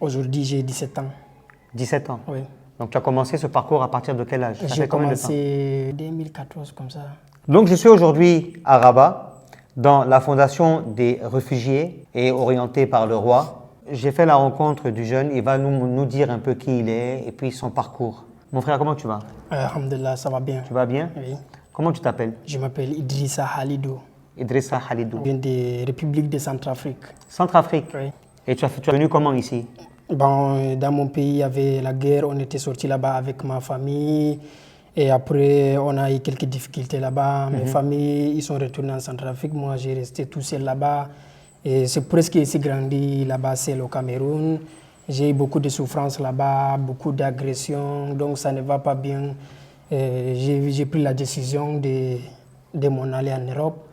Aujourd'hui, j'ai 17 ans. 17 ans. Oui. Donc tu as commencé ce parcours à partir de quel âge? Ça J'ai fait combien de temps? commencé en 2014 comme ça. Donc je suis aujourd'hui à Rabat, dans la fondation des réfugiés et orienté par le roi. J'ai fait la rencontre du jeune, il va nous dire un peu qui il est et puis son parcours. Mon frère, comment tu vas? Alhamdulillah, ça va bien. Tu vas bien? Oui. Comment tu t'appelles? Je m'appelle Idrissa Halidou. Idrissa Halidou. Je viens de République de Centrafrique. Centrafrique. Oui. Et tu es venu comment ici? Bon, dans mon pays, il y avait la guerre. On était sorti là-bas avec ma famille. Et après, on a eu quelques difficultés là-bas. Mes familles, ils sont retournés en Centrafrique. Moi, j'ai resté tout seul là-bas. Et c'est presque ici grandi là-bas, c'est au Cameroun. J'ai eu beaucoup de souffrances là-bas, beaucoup d'agressions. Donc, ça ne va pas bien. J'ai pris la décision de m'en aller en Europe.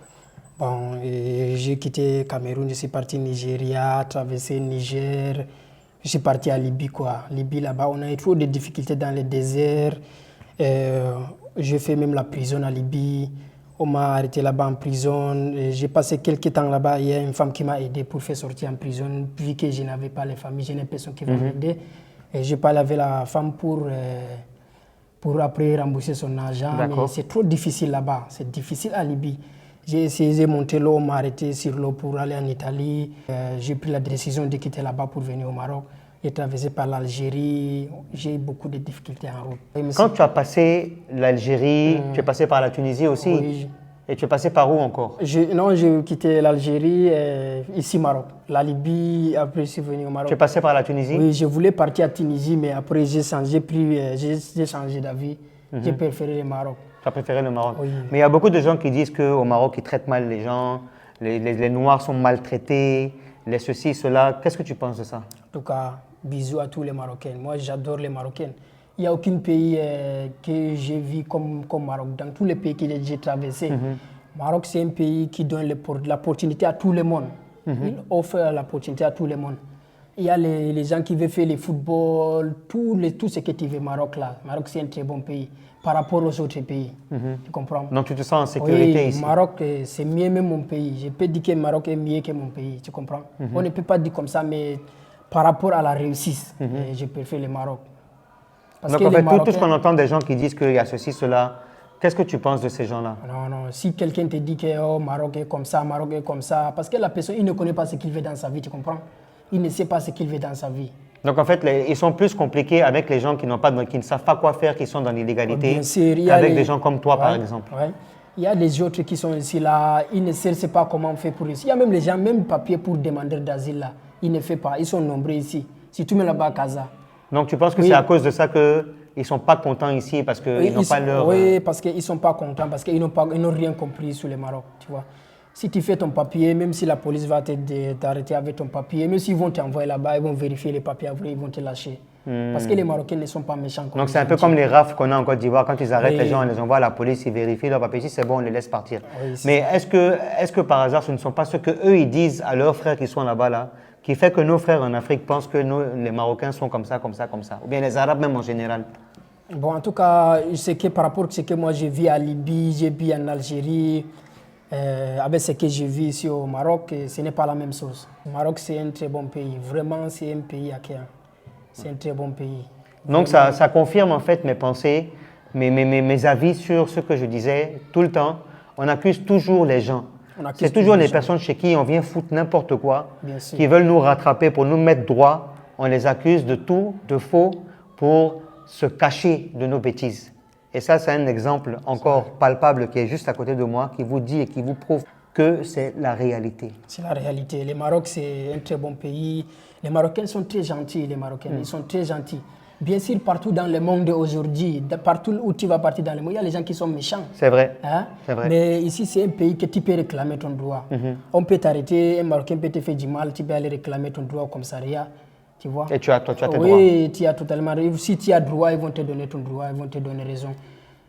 Bon, j'ai quitté Cameroun, je suis parti Nigeria, traversé Niger. Je suis parti à Libye, quoi. Libye, là-bas, on a eu trop de difficultés dans le désert. J'ai fait même la prison à Libye. On m'a arrêté là-bas en prison. J'ai passé quelques temps là-bas. Il y a une femme qui m'a aidé pour faire sortir en prison. Vu que je n'avais pas les familles, je n'ai personne qui va m'aider. Et j'ai parlé avec la femme pour après rembourser son argent. Mais c'est trop difficile là-bas. C'est difficile à Libye. J'ai essayé de monter l'eau, on m'a arrêté sur l'eau pour aller en Italie. J'ai pris la décision de quitter là-bas pour venir au Maroc. J'ai traversé par l'Algérie. J'ai eu beaucoup de difficultés en route. Quand tu as passé l'Algérie, tu es passé par la Tunisie aussi? Oui. Et tu es passé par où encore? Non, j'ai quitté l'Algérie, ici Maroc. La Libye, après je suis venu au Maroc. Tu es passé par la Tunisie? Oui, je voulais partir à Tunisie, mais après j'ai changé d'avis. J'ai préféré le Maroc. Tu as préféré le Maroc? Oui. Mais il y a beaucoup de gens qui disent qu'au Maroc, ils traitent mal les gens, les Noirs sont maltraités, les ceci, cela. Qu'est-ce que tu penses de ça? En tout cas, bisous à tous les Marocains. Moi, j'adore les Marocains. Il n'y a aucun pays que j'ai vu comme Maroc. Dans tous les pays que j'ai traversés, Maroc, c'est un pays qui donne l'opportunité à tout le monde. Il offre l'opportunité à tout le monde. Il y a les gens qui veulent faire le football, tout ce que tu veux Maroc là. Maroc, c'est un très bon pays par rapport aux autres pays. Tu comprends? Donc tu te sens en sécurité oui, ici? Maroc, c'est mieux même mon pays. Je peux dire que Maroc est mieux que mon pays. Tu comprends? On ne peut pas dire comme ça, mais par rapport à la réussite, je préfère le Maroc. Parce donc que en fait, Marocains... tout ce qu'on entend des gens qui disent qu'il y a ceci, cela, qu'est-ce que tu penses de ces gens-là? Non. Si quelqu'un te dit que oh, Maroc est comme ça, parce que la personne, il ne connaît pas ce qu'il veut dans sa vie, tu comprends? Il ne sait pas ce qu'il veut dans sa vie. Donc en fait, ils sont plus compliqués avec les gens qui ne savent pas quoi faire, qui sont dans l'illégalité, qu'avec des gens comme toi, par exemple. Ouais. Il y a des autres qui sont ici là, ils ne savent pas comment faire pour ici. Il y a même les gens, même papier pour demander d'asile là, ils ne font pas. Ils sont nombreux ici. Si tu mets là-bas à Casa. Donc tu penses que c'est à cause de ça qu'ils ne sont pas contents ici parce qu'ils n'ont pas leur... Oui, parce qu'ils ne sont pas contents, parce qu'ils n'ont rien compris sur le Maroc, tu vois. Si tu fais ton papier, même si la police va t'arrêter avec ton papier, même s'ils vont t'envoyer là-bas, ils vont vérifier les papiers après, ils vont te lâcher. Parce que les Marocains ne sont pas méchants. Donc c'est un peu comme les RAF qu'on a en Côte d'Ivoire. Quand ils arrêtent les gens, ils les envoient à la police, ils vérifient leurs papiers. Si c'est bon, on les laisse partir. Oui, mais est-ce que par hasard, ce ne sont pas ce qu'eux, ils disent à leurs frères qui sont là-bas, là, qui fait que nos frères en Afrique pensent que nous, les Marocains sont comme ça, comme ça, comme ça? Ou bien les Arabes même en général? Bon, en tout cas, je sais que par rapport à ce que moi j'ai vu à Libye, j'ai vu en Algérie, avec ce que j'ai vu ici au Maroc, ce n'est pas la même chose. Le Maroc, c'est un très bon pays. Vraiment, c'est un pays accueillant. C'est un très bon pays. Donc ça confirme en fait mes pensées, mes avis sur ce que je disais tout le temps. On accuse toujours les gens. C'est toujours les personnes chez qui on vient foutre n'importe quoi, qui veulent nous rattraper pour nous mettre droit. On les accuse de tout, de faux, pour se cacher de nos bêtises. Et ça, c'est un exemple encore palpable qui est juste à côté de moi, qui vous dit et qui vous prouve que c'est la réalité. C'est la réalité. Le Maroc, c'est un très bon pays. Les Marocains sont très gentils, les Marocains. Ils sont très gentils. Bien sûr, partout dans le monde aujourd'hui, partout où tu vas partir dans le monde, il y a les gens qui sont méchants. C'est vrai. Hein? C'est vrai. Mais ici, c'est un pays que tu peux réclamer ton droit. On peut t'arrêter, un Marocain peut te faire du mal, tu peux aller réclamer ton droit au commissariat. Tu vois? Et tu as tes droits. Oui, tu as totalement. Si tu as droit, ils vont te donner ton droit, ils vont te donner raison.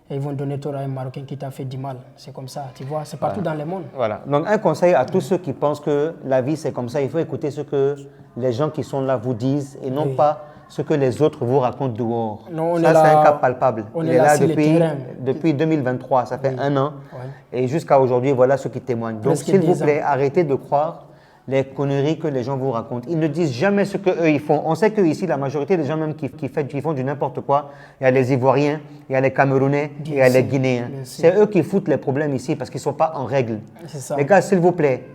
Et ils vont donner ton droit à un Marocain qui t'a fait du mal. C'est comme ça, tu vois, c'est partout dans le monde. Voilà. Donc un conseil à tous ceux qui pensent que la vie c'est comme ça, il faut écouter ce que les gens qui sont là vous disent et non pas ce que les autres vous racontent dehors. Non, ça, c'est un cas palpable. On est là depuis 2023, ça fait un an. Et jusqu'à aujourd'hui, voilà ce qui témoigne. Donc, s'il vous plaît, arrêtez de croire les conneries que les gens vous racontent. Ils ne disent jamais ce qu'eux ils font. On sait qu'ici, la majorité des gens même qui font du n'importe quoi, il y a les Ivoiriens, il y a les Camerounais, il y a les Guinéens. C'est eux qui foutent les problèmes ici parce qu'ils ne sont pas en règle. Les gars, s'il vous plaît,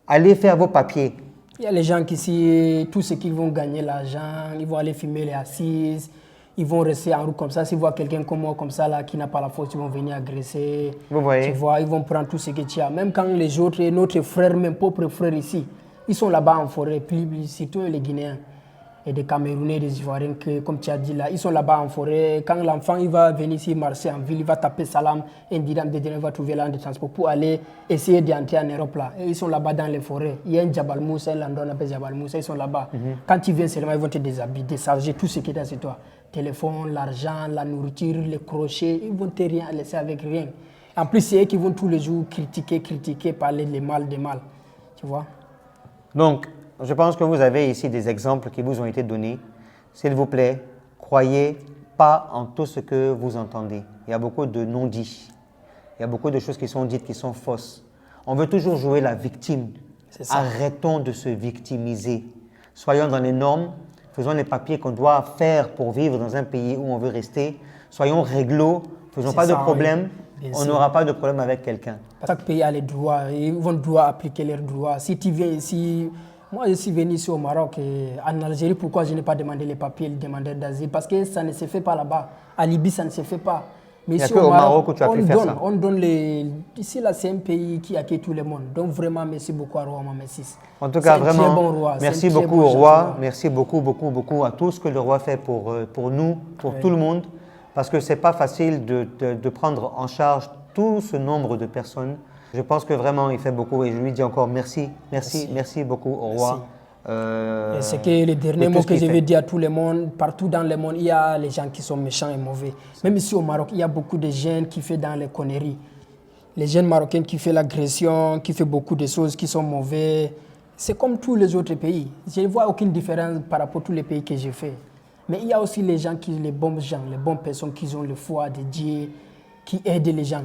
allez faire vos papiers. Il y a les gens qui, si tous ceux qui vont gagner l'argent, ils vont aller fumer les assises, ils vont rester en route comme ça. S'ils voient quelqu'un comme moi, comme ça, là, qui n'a pas la faute, ils vont venir agresser. Vous voyez? Tu vois, ils vont prendre tout ce que tu as. Même quand les autres, notre frère, même propres frères ici, ils sont là-bas en forêt, surtout les Guinéens et des Camerounais, des Ivoiriens, que, comme tu as dit là, ils sont là-bas en forêt. Quand l'enfant il va venir ici marcher en ville, il va taper salam, et il va trouver l'un de transport pour aller essayer d'entrer en Europe là. Et ils sont là-bas dans les forêts. Il y a un Jabal Moussa, un endroit appelé Jabal Moussa, ils sont là-bas. Quand tu viens seulement, ils vont te déshabiller, décharger tout ce qui est dans chez toi. Téléphone, l'argent, la nourriture, les crochets, ils vont te rien laisser avec rien. En plus, c'est eux qui vont tous les jours critiquer, parler des mal. Tu vois? Donc, je pense que vous avez ici des exemples qui vous ont été donnés. S'il vous plaît, croyez pas en tout ce que vous entendez. Il y a beaucoup de non-dits. Il y a beaucoup de choses qui sont dites qui sont fausses. On veut toujours jouer la victime. Arrêtons de se victimiser. Soyons dans les normes. Faisons les papiers qu'on doit faire pour vivre dans un pays où on veut rester. Soyons réglo, faisons pas de problème. Oui. On n'aura pas de problème avec quelqu'un. Chaque pays a les droits, ils vont devoir appliquer leurs droits. Si tu viens ici, moi je suis venu ici au Maroc et en Algérie, pourquoi je n'ai pas demandé les papiers, les demandeurs d'asile? Parce que ça ne se fait pas là-bas. À Libye, ça ne se fait pas. Mais ici au Maroc où tu as pu faire ça. On donne les... Ici, là, c'est un pays qui accueille tout le monde. Donc, vraiment, merci beaucoup à Roi Mohamed VI. En tout cas, vraiment, bon roi. Merci beaucoup au roi. Merci beaucoup à tout ce que le roi fait pour nous, pour tout le monde. Parce que ce n'est pas facile de prendre en charge tout ce nombre de personnes. Je pense que vraiment, il fait beaucoup. Et je lui dis encore merci beaucoup au roi. C'est que le dernier mot que je veux dire à tout le monde, partout dans le monde, il y a les gens qui sont méchants et mauvais. Même ici au Maroc, il y a beaucoup de jeunes qui font dans les conneries. Les jeunes marocains qui font l'agression, qui font beaucoup de choses qui sont mauvais. C'est comme tous les autres pays. Je ne vois aucune différence par rapport à tous les pays que j'ai fait. Mais il y a aussi les gens, les bons gens, les bonnes personnes qui ont le foi de Dieu, qui aident les gens,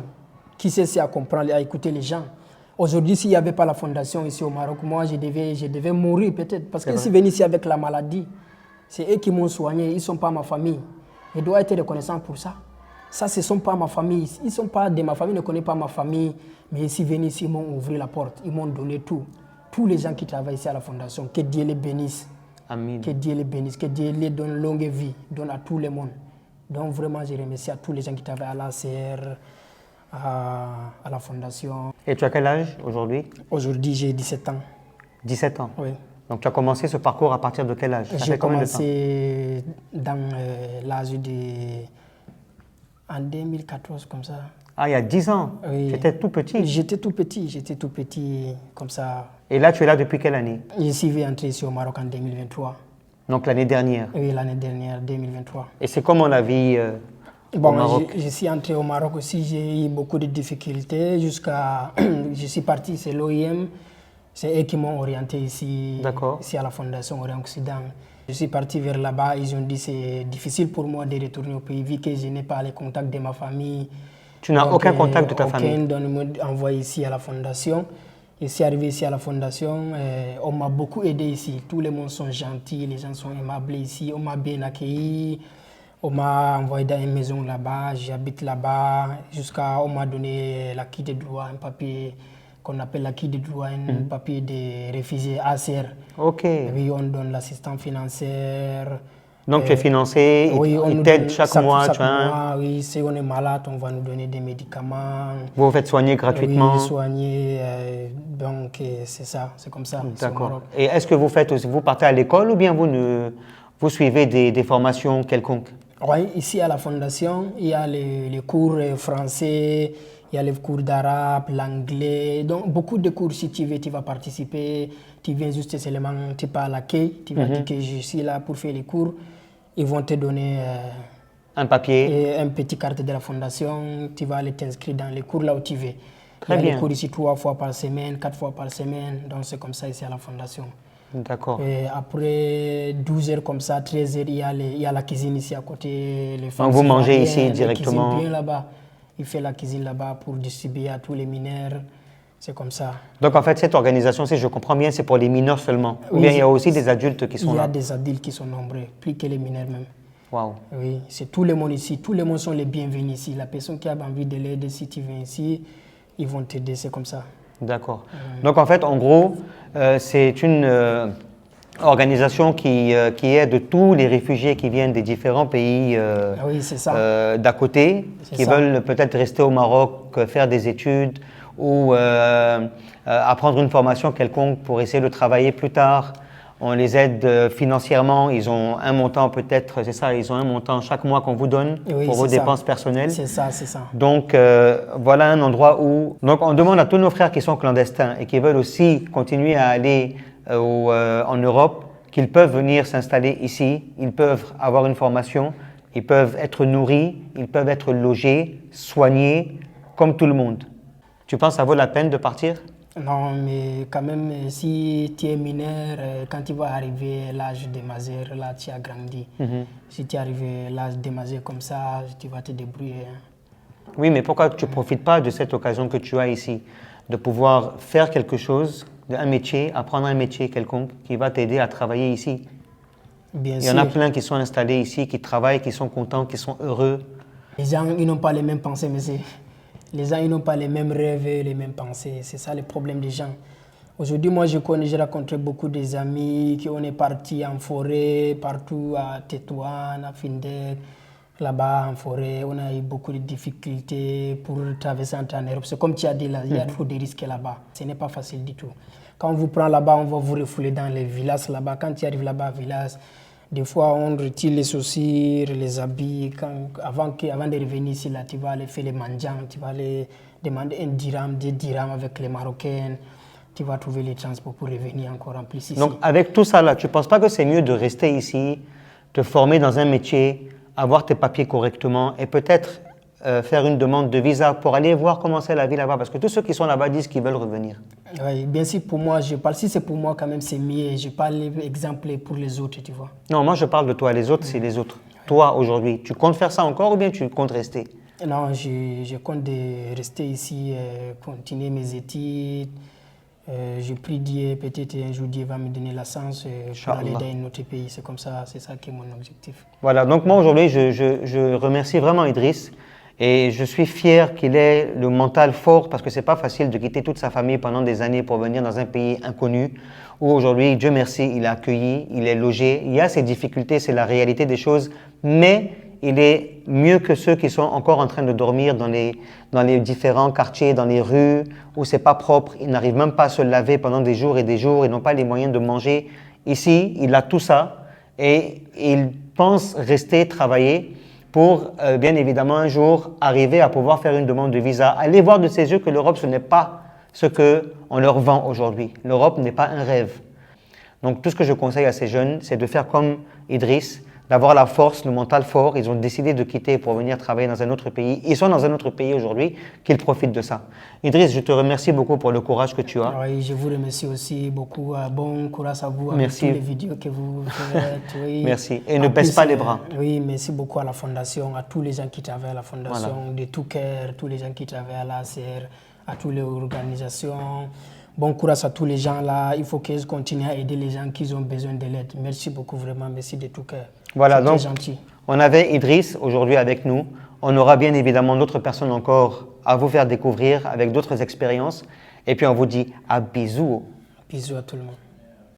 qui cessent à comprendre et à écouter les gens. Aujourd'hui, s'il n'y avait pas la fondation ici au Maroc, moi, je devais mourir peut-être. Parce que si je venais ici avec la maladie, c'est eux qui m'ont soigné, ils ne sont pas ma famille. Je dois être reconnaissant pour ça. Ça, ce ne sont pas ma famille. Ils ne sont pas de ma famille, ils ne connaissent pas ma famille. Mais s'ils viennent ici, ils m'ont ouvert la porte, ils m'ont donné tout. Tous les gens qui travaillent ici à la fondation, que Dieu les bénisse. Amen. Que Dieu les bénisse, que Dieu les donne longue vie, donne à tout le monde. Donc vraiment, je remercie à tous les gens qui travaillent à l'ACR, à la fondation. Et tu as quel âge aujourd'hui? Aujourd'hui, j'ai 17 ans. 17 ans? Oui. Donc tu as commencé ce parcours à partir de quel âge? J'ai commencé dans l'âge de... en 2014, comme ça. Ah, il y a 10 ans? Oui. J'étais tout petit? J'étais tout petit, comme ça. Et là, tu es là depuis quelle année? Je suis entré ici au Maroc en 2023. Donc l'année dernière? Oui, l'année dernière, 2023. Et c'est comment la vie au Maroc? Je suis entré au Maroc aussi, j'ai eu beaucoup de difficultés jusqu'à... je suis parti, c'est l'OIM, c'est eux qui m'ont orienté ici à la Fondation Orient-Occident. Je suis parti vers là-bas, ils ont dit que c'est difficile pour moi de retourner au pays vu que je n'ai pas les contacts de ma famille. Tu n'as aucun contact de ta famille? Aucun, donc ils m'ont envoyé ici à la Fondation. Je suis arrivé ici à la Fondation, on m'a beaucoup aidé ici. Tous les monde sont gentils, les gens sont aimables ici, on m'a bien accueilli. On m'a envoyé dans une maison là-bas, j'habite là-bas, jusqu'à on m'a donné l'acquis de droit, un papier qu'on appelle l'acquis de droit, un papier de réfugié ACR. Ok. Oui, on donne l'assistance financière. Donc tu es financé, oui, ils t'aident chaque mois, chaque mois, oui, si on est malade, on va nous donner des médicaments. Vous vous faites soigner gratuitement? Oui, soigner, donc c'est ça, c'est comme ça. D'accord. Et est-ce que vous partez à l'école ou bien vous suivez des formations quelconques? Oui, ici à la Fondation, il y a les cours français, il y a les cours d'arabe, l'anglais. Donc, beaucoup de cours, si tu veux, tu vas participer. Tu viens juste seulement, tu parles à l'accueil, tu vas dire que je suis là pour faire les cours. Ils vont te donner un papier et une petite carte de la Fondation. Tu vas aller t'inscrire dans les cours là où tu veux. Très bien. Il y a les cours ici 3 fois par semaine, 4 fois par semaine. Donc, c'est comme ça ici à la Fondation. D'accord. Et après 12 heures comme ça, 13 heures, il y a la cuisine ici à côté. Les femmes donc vous mangez ici directement? Ils cuisinent bien là-bas. Ils font la cuisine là-bas pour distribuer à tous les mineurs. C'est comme ça. Donc en fait, cette organisation, si je comprends bien, c'est pour les mineurs seulement. Ou bien il y a aussi des adultes qui sont là. Il y a des adultes qui sont nombreux, plus que les mineurs même. Wow. Oui, c'est tout le monde ici. Tous les monde sont les bienvenus ici. La personne qui a envie de l'aider, si tu viens ici, ils vont t'aider, c'est comme ça. D'accord. Donc en fait, en gros, c'est une organisation qui aide tous les réfugiés qui viennent des différents pays d'à côté, qui veulent peut-être rester au Maroc, faire des études ou apprendre une formation quelconque pour essayer de travailler plus tard. On les aide financièrement, ils ont un montant peut-être, c'est ça, ils ont un montant chaque mois qu'on vous donne pour vos dépenses personnelles. C'est ça, c'est ça. Donc voilà un endroit où... Donc on demande à tous nos frères qui sont clandestins et qui veulent aussi continuer à aller en Europe, qu'ils peuvent venir s'installer ici, ils peuvent avoir une formation, ils peuvent être nourris, ils peuvent être logés, soignés, comme tout le monde. Tu penses que ça vaut la peine de partir ? Non, mais quand même, si tu es mineur, quand tu vas arriver à l'âge de majeur, là, tu as grandi. Si tu es arrivé à l'âge de majeur comme ça, tu vas te débrouiller. Oui, mais pourquoi tu ne profites pas de cette occasion que tu as ici, de pouvoir faire quelque chose, un métier, apprendre un métier quelconque qui va t'aider à travailler ici? Bien sûr. Il y en a plein qui sont installés ici, qui travaillent, qui sont contents, qui sont heureux. Les gens, ils n'ont pas les mêmes pensées, monsieur. Les gens, ils n'ont pas les mêmes rêves, les mêmes pensées. C'est ça le problème des gens. Aujourd'hui, moi, j'ai rencontré beaucoup d'amis qui est partis en forêt, partout à Tétouan, à Findek, là-bas en forêt. On a eu beaucoup de difficultés pour traverser en Europe. C'est comme tu as dit là, il y a trop de risques là-bas. Ce n'est pas facile du tout. Quand on vous prend là-bas, on va vous refouler dans les villages là-bas. Quand tu arrives là-bas, village, des fois, on retire les chaussures, les habits. Avant de revenir ici, là, tu vas aller faire les mendiants, tu vas aller demander un dirham, 2 dirhams avec les Marocains. Tu vas trouver les transports pour revenir encore en plus ici. Donc, avec tout ça là, tu ne penses pas que c'est mieux de rester ici, te former dans un métier, avoir tes papiers correctement et peut-être faire une demande de visa pour aller voir comment c'est la vie là-bas? Parce que tous ceux qui sont là-bas disent qu'ils veulent revenir. Oui, bien sûr, pour moi, je parle. Si c'est pour moi, quand même, c'est mieux. Je parle exemple pour les autres, tu vois. Non, moi, je parle de toi. Les autres, c'est les autres. Toi, aujourd'hui, tu comptes faire ça encore ou bien tu comptes rester? Non, je compte rester ici, continuer mes études. Je prie Dieu, peut-être un jour Dieu va me donner la chance pour aller dans un autre pays. C'est comme ça, c'est ça qui est mon objectif. Voilà, donc moi, aujourd'hui, je remercie vraiment Idriss. Et je suis fier qu'il ait le mental fort parce que c'est pas facile de quitter toute sa famille pendant des années pour venir dans un pays inconnu où aujourd'hui, Dieu merci, il est accueilli, il est logé. Il y a ses difficultés, c'est la réalité des choses, mais il est mieux que ceux qui sont encore en train de dormir dans les différents quartiers, dans les rues où c'est pas propre. Ils n'arrivent même pas à se laver pendant des jours et des jours. Ils n'ont pas les moyens de manger. Ici, il a tout ça et il pense rester travailler pour, bien évidemment, un jour, arriver à pouvoir faire une demande de visa. Aller voir de ses yeux que l'Europe, ce n'est pas ce qu'on leur vend aujourd'hui. L'Europe n'est pas un rêve. Donc, tout ce que je conseille à ces jeunes, c'est de faire comme Idriss, d'avoir la force, le mental fort. Ils ont décidé de quitter pour venir travailler dans un autre pays. Ils sont dans un autre pays aujourd'hui, qu'ils profitent de ça. Idriss, je te remercie beaucoup pour le courage que tu as. Oui, je vous remercie aussi beaucoup. Bon courage à vous merci. avec toutes les vidéos que vous faites. Oui. Merci. Et ne baisse pas les bras. Oui, merci beaucoup à la Fondation, à tous les gens qui travaillent à la Fondation, de tout cœur, tous les gens qui travaillent à l'ACR, à toutes les organisations. Bon courage à tous les gens là. Il faut qu'ils continuent à aider les gens qui ont besoin de l'aide. Merci beaucoup, vraiment. Merci de tout cœur. Voilà, donc gentil. On avait Idriss aujourd'hui avec nous. On aura bien évidemment d'autres personnes encore à vous faire découvrir avec d'autres expériences. Et puis on vous dit à bisous. Bisous à tout le monde.